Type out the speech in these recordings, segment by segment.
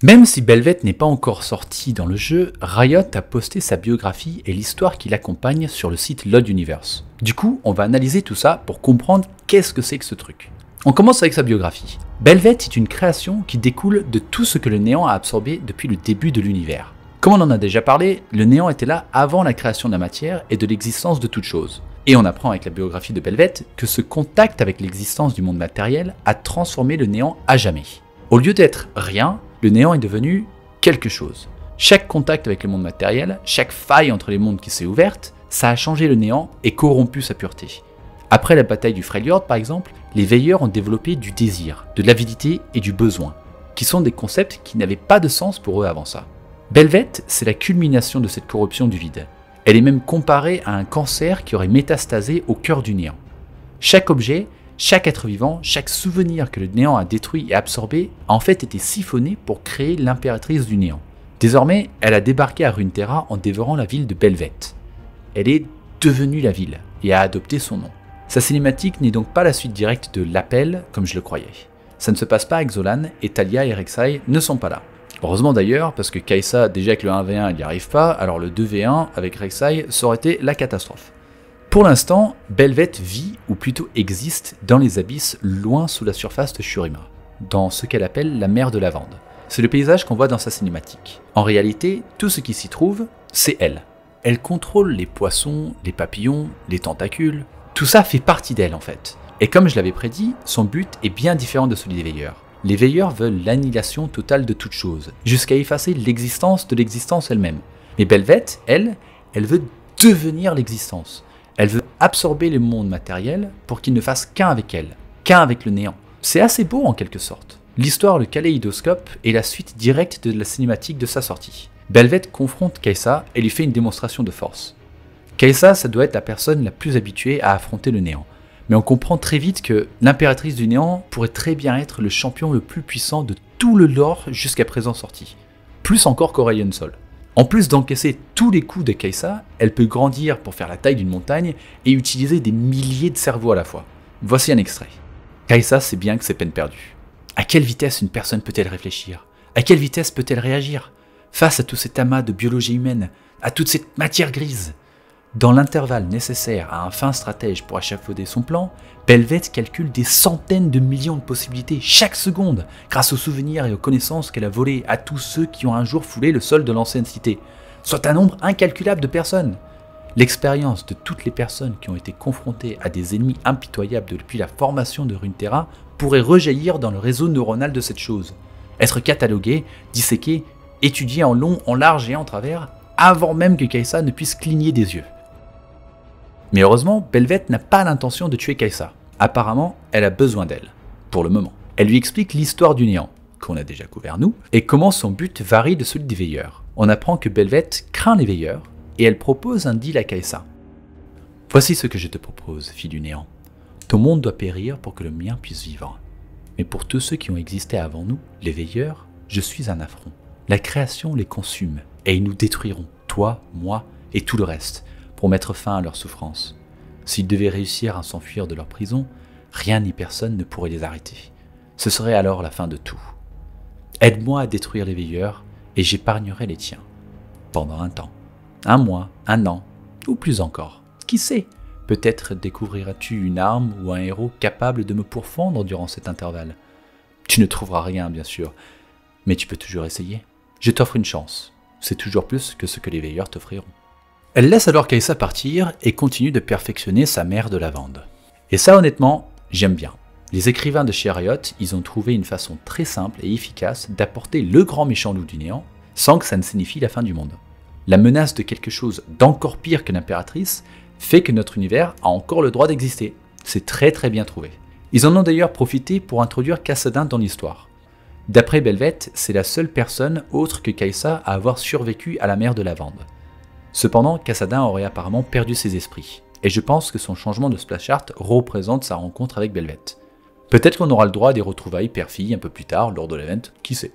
Même si Belveth n'est pas encore sorti dans le jeu, Riot a posté sa biographie et l'histoire qui l'accompagne sur le site Load Universe. Du coup, on va analyser tout ça pour comprendre qu'est-ce que c'est que ce truc. On commence avec sa biographie. Belveth est une création qui découle de tout ce que le néant a absorbé depuis le début de l'univers. Comme on en a déjà parlé, le néant était là avant la création de la matière et de l'existence de toute chose. Et on apprend avec la biographie de Belveth que ce contact avec l'existence du monde matériel a transformé le néant à jamais. Au lieu d'être rien, le néant est devenu quelque chose. Chaque contact avec le monde matériel, chaque faille entre les mondes qui s'est ouverte, ça a changé le néant et corrompu sa pureté. Après la bataille du Freljord par exemple, les veilleurs ont développé du désir, de l'avidité et du besoin, qui sont des concepts qui n'avaient pas de sens pour eux avant ça. Belveth, c'est la culmination de cette corruption du vide. Elle est même comparée à un cancer qui aurait métastasé au cœur du néant. Chaque objet, chaque être vivant, chaque souvenir que le néant a détruit et absorbé a en fait été siphonné pour créer l'impératrice du néant. Désormais, elle a débarqué à Runeterra en dévorant la ville de Belveth. Elle est devenue la ville et a adopté son nom. Sa cinématique n'est donc pas la suite directe de l'appel comme je le croyais. Ça ne se passe pas avec Zolan et Talia et Rek'Sai ne sont pas là. Heureusement d'ailleurs, parce que Kai'Sa, déjà avec le 1v1 il n'y arrive pas, alors le 2v1 avec Rek'Sai, ça aurait été la catastrophe. Pour l'instant, Belveth vit, ou plutôt existe, dans les abysses loin sous la surface de Shurima, dans ce qu'elle appelle la mer de lavande. C'est le paysage qu'on voit dans sa cinématique. En réalité, tout ce qui s'y trouve, c'est elle. Elle contrôle les poissons, les papillons, les tentacules, tout ça fait partie d'elle en fait. Et comme je l'avais prédit, son but est bien différent de celui des veilleurs. Les veilleurs veulent l'annihilation totale de toute chose, jusqu'à effacer l'existence de l'existence elle-même. Mais Belveth, elle veut devenir l'existence. Elle veut absorber le monde matériel pour qu'il ne fasse qu'un avec elle, qu'un avec le néant. C'est assez beau en quelque sorte. L'histoire Le Kaléidoscope est la suite directe de la cinématique de sa sortie. Belveth confronte Kai'Sa et lui fait une démonstration de force. Kai'Sa, ça doit être la personne la plus habituée à affronter le néant. Mais on comprend très vite que l'impératrice du néant pourrait très bien être le champion le plus puissant de tout le lore jusqu'à présent sorti. Plus encore qu'Aurelion Sol. En plus d'encaisser tous les coups de Kai'Sa, elle peut grandir pour faire la taille d'une montagne et utiliser des milliers de cerveaux à la fois. Voici un extrait. Kai'Sa sait bien que c'est peine perdue. À quelle vitesse une personne peut-elle réfléchir? À quelle vitesse peut-elle réagir? Face à tout cet amas de biologie humaine, à toute cette matière grise. Dans l'intervalle nécessaire à un fin stratège pour échafauder son plan, Belveth calcule des centaines de millions de possibilités chaque seconde, grâce aux souvenirs et aux connaissances qu'elle a volées à tous ceux qui ont un jour foulé le sol de l'ancienne cité, soit un nombre incalculable de personnes. L'expérience de toutes les personnes qui ont été confrontées à des ennemis impitoyables depuis la formation de Runeterra pourrait rejaillir dans le réseau neuronal de cette chose, être cataloguée, disséquée, étudiée en long, en large et en travers, avant même que Kai'Sa ne puisse cligner des yeux. Mais heureusement, Belveth n'a pas l'intention de tuer Kai'Sa. Apparemment, elle a besoin d'elle, pour le moment. Elle lui explique l'histoire du néant, qu'on a déjà couvert nous, et comment son but varie de celui des veilleurs. On apprend que Belveth craint les veilleurs, et elle propose un deal à Kai'Sa. Voici ce que je te propose, fille du néant. Ton monde doit périr pour que le mien puisse vivre. Mais pour tous ceux qui ont existé avant nous, les veilleurs, je suis un affront. La création les consume, et ils nous détruiront, toi, moi, et tout le reste, pour mettre fin à leur souffrance. S'ils devaient réussir à s'enfuir de leur prison, rien ni personne ne pourrait les arrêter. Ce serait alors la fin de tout. Aide-moi à détruire les veilleurs, et j'épargnerai les tiens. Pendant un temps. Un mois, un an, ou plus encore. Qui sait? Peut-être découvriras-tu une arme ou un héros capable de me pourfendre durant cet intervalle. Tu ne trouveras rien, bien sûr, mais tu peux toujours essayer. Je t'offre une chance. C'est toujours plus que ce que les veilleurs t'offriront. Elle laisse alors Kai'Sa partir et continue de perfectionner sa mer de lavande. Et ça honnêtement, j'aime bien. Les écrivains de chez Riot, ils ont trouvé une façon très simple et efficace d'apporter le grand méchant loup du néant sans que ça ne signifie la fin du monde. La menace de quelque chose d'encore pire que l'impératrice fait que notre univers a encore le droit d'exister. C'est très bien trouvé. Ils en ont d'ailleurs profité pour introduire Kassadin dans l'histoire. D'après Belveth, c'est la seule personne autre que Kai'Sa à avoir survécu à la mer de lavande. Cependant, Kassadin aurait apparemment perdu ses esprits, et je pense que son changement de splash art représente sa rencontre avec Belveth. Peut-être qu'on aura le droit à des retrouvailles père-fille un peu plus tard, lors de l'event, qui sait.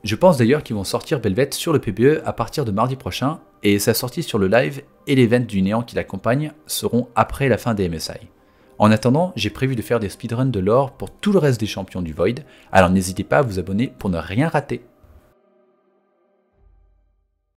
Je pense d'ailleurs qu'ils vont sortir Belveth sur le PBE à partir de mardi prochain, et sa sortie sur le live et l'event du néant qui l'accompagne seront après la fin des MSI. En attendant, j'ai prévu de faire des speedruns de lore pour tout le reste des champions du Void, alors n'hésitez pas à vous abonner pour ne rien rater.